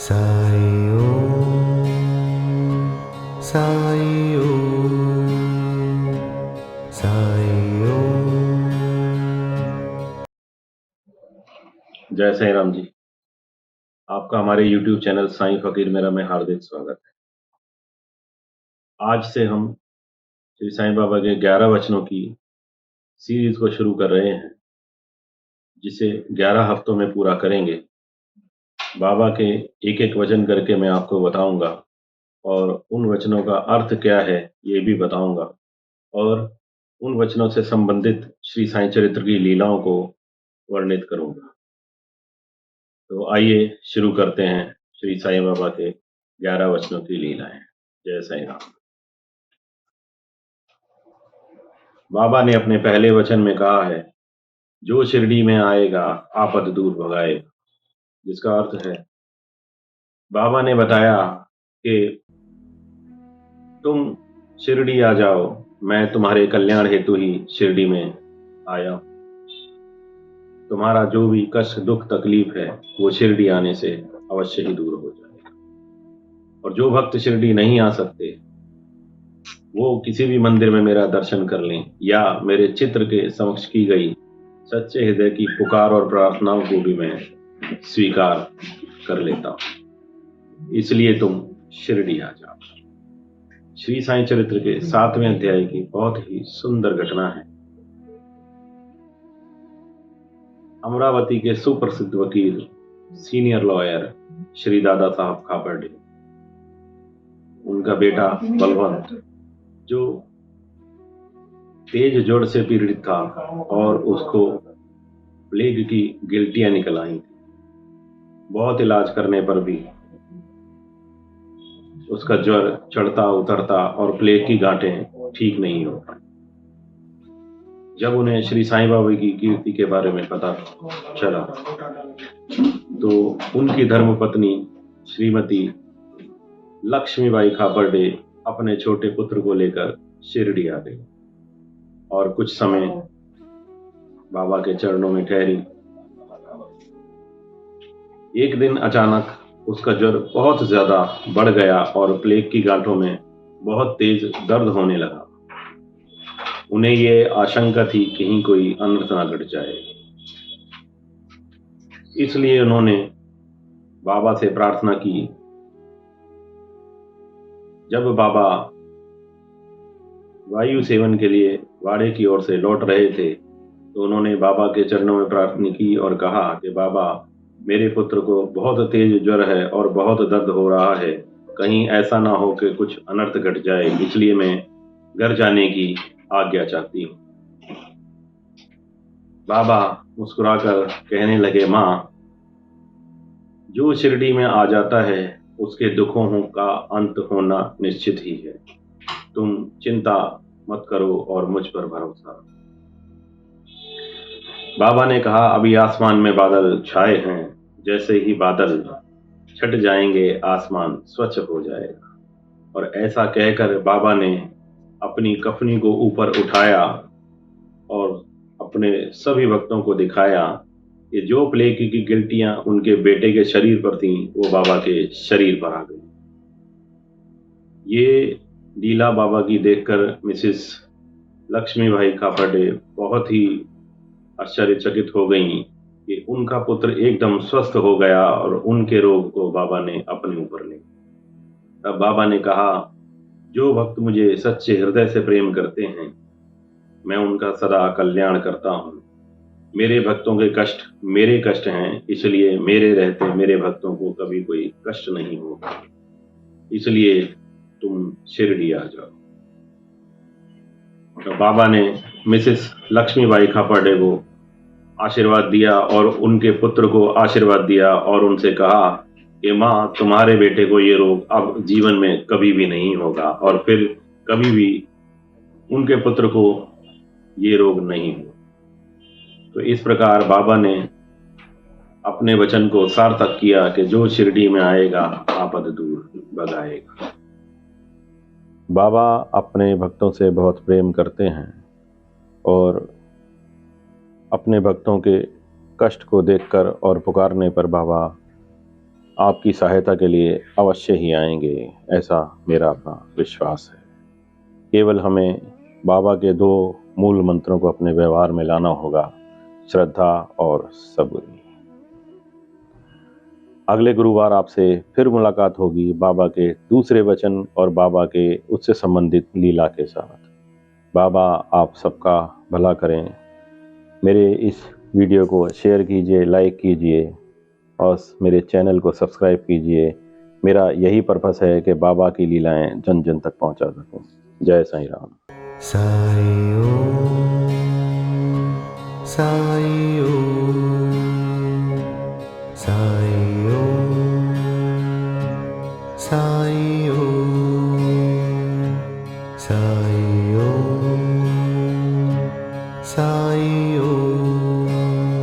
साई ओम, साई ओम, साई ओम। जय साईं राम जी। आपका हमारे YouTube चैनल साईं फकीर मेरा में हार्दिक स्वागत है। आज से हम श्री साईं बाबा के 11 वचनों की सीरीज को शुरू कर रहे हैं, जिसे 11 हफ्तों में पूरा करेंगे। बाबा के एक एक वचन करके मैं आपको बताऊंगा और उन वचनों का अर्थ क्या है ये भी बताऊंगा और उन वचनों से संबंधित श्री साईं चरित्र की लीलाओं को वर्णित करूंगा। तो आइए शुरू करते हैं श्री साईं बाबा के 11 वचनों की लीलाएं। जय साईं राम। बाबा ने अपने पहले वचन में कहा है, जो शिरडी में आएगा आपद दूर भगाएगा। जिसका अर्थ है, बाबा ने बताया कि तुम शिरडी आ जाओ, मैं तुम्हारे कल्याण हेतु ही शिरडी में आया। तुम्हारा जो भी कष्ट दुख तकलीफ है वो शिरडी आने से अवश्य ही दूर हो जाएगा। और जो भक्त शिरडी नहीं आ सकते वो किसी भी मंदिर में मेरा दर्शन कर लें या मेरे चित्र के समक्ष की गई सच्चे हृदय की पुकार और प्रार्थनाओं को भी मैं स्वीकार कर लेता हूं। इसलिए तुम शिरडी आ जाओ। श्री साईं चरित्र के 7वें अध्याय की बहुत ही सुंदर घटना है। अमरावती के सुप्रसिद्ध वकील सीनियर लॉयर श्री दादा साहब खापर्डे, उनका बेटा बलवंत जो तेज जोड़ से पीड़ित था और उसको प्लेग की गिल्टियां निकल आई थी। बहुत इलाज करने पर भी उसका ज्वर चढ़ता उतरता और प्लेग की गांठें ठीक नहीं हो पाई। जब उन्हें श्री साईं बाबा की कीर्ति के बारे में पता चला तो उनकी धर्मपत्नी श्रीमती लक्ष्मीबाई खापर्डे अपने छोटे पुत्र को लेकर शिरडी आ गई और कुछ समय बाबा के चरणों में ठहरी। एक दिन अचानक उसका ज्वर बहुत ज्यादा बढ़ गया और प्लेग की गांठों में बहुत तेज दर्द होने लगा। उन्हें ये आशंका थी कहीं कोई अनर्थ ना घट जाए, इसलिए उन्होंने बाबा से प्रार्थना की। जब बाबा वायु सेवन के लिए वाड़े की ओर से लौट रहे थे तो उन्होंने बाबा के चरणों में प्रार्थना की और कहा कि बाबा, मेरे पुत्र को बहुत तेज ज्वर है और बहुत दर्द हो रहा है, कहीं ऐसा ना हो कि कुछ अनर्थ घट जाए, इसलिए मैं घर जाने की आज्ञा चाहती हूँ। बाबा मुस्कुराकर कहने लगे, माँ, जो शिरडी में आ जाता है उसके दुखों का अंत होना निश्चित ही है। तुम चिंता मत करो और मुझ पर भरोसा रखो। बाबा ने कहा, अभी आसमान में बादल छाए हैं, जैसे ही बादल छट जाएंगे आसमान स्वच्छ हो जाएगा। और ऐसा कहकर बाबा ने अपनी कफनी को ऊपर उठाया और अपने सभी भक्तों को दिखाया कि जो प्लेग की गिल्टियां उनके बेटे के शरीर पर थीं वो बाबा के शरीर पर आ गई। ये लीला बाबा की देखकर मिसेस लक्ष्मीबाई खापर्डे बहुत ही आश्चर्यचकित हो गईं कि उनका पुत्र एकदम स्वस्थ हो गया और उनके रोग को बाबा ने अपने ऊपर ले। तब बाबा ने कहा, जो भक्त मुझे सच्चे हृदय से प्रेम करते हैं मैं उनका सदा कल्याण करता हूँ। मेरे भक्तों के कष्ट मेरे कष्ट हैं, इसलिए मेरे रहते मेरे भक्तों को कभी कोई कष्ट नहीं होगा। इसलिए तुम शिरडी आ जाओ। तो बाबा ने मिसेस लक्ष्मीबाई खापर्डे को आशीर्वाद दिया और उनके पुत्र को आशीर्वाद दिया और उनसे कहा कि माँ, तुम्हारे बेटे को ये रोग अब जीवन में कभी भी नहीं होगा और फिर कभी भी उनके पुत्र को ये रोग नहीं हो। तो इस प्रकार बाबा ने अपने वचन को सार्थक किया कि जो शिरडी में आएगा आपद दूर भगाएगा। बाबा अपने भक्तों से बहुत प्रेम करते हैं और अपने भक्तों के कष्ट को देखकर और पुकारने पर बाबा आपकी सहायता के लिए अवश्य ही आएंगे, ऐसा मेरा अपना विश्वास है। केवल हमें बाबा के 2 मूल मंत्रों को अपने व्यवहार में लाना होगा, श्रद्धा और सबूरी। अगले गुरुवार आपसे फिर मुलाकात होगी बाबा के दूसरे वचन और बाबा के उससे संबंधित लीला के साथ। बाबा आप सबका भला करें। मेरे इस वीडियो को शेयर कीजिए, लाइक कीजिए और मेरे चैनल को सब्सक्राइब कीजिए। मेरा यही पर्पस है कि बाबा की लीलाएं जन जन तक पहुंचा सकूं। जय साईं राम। साई ओम, साई ओम।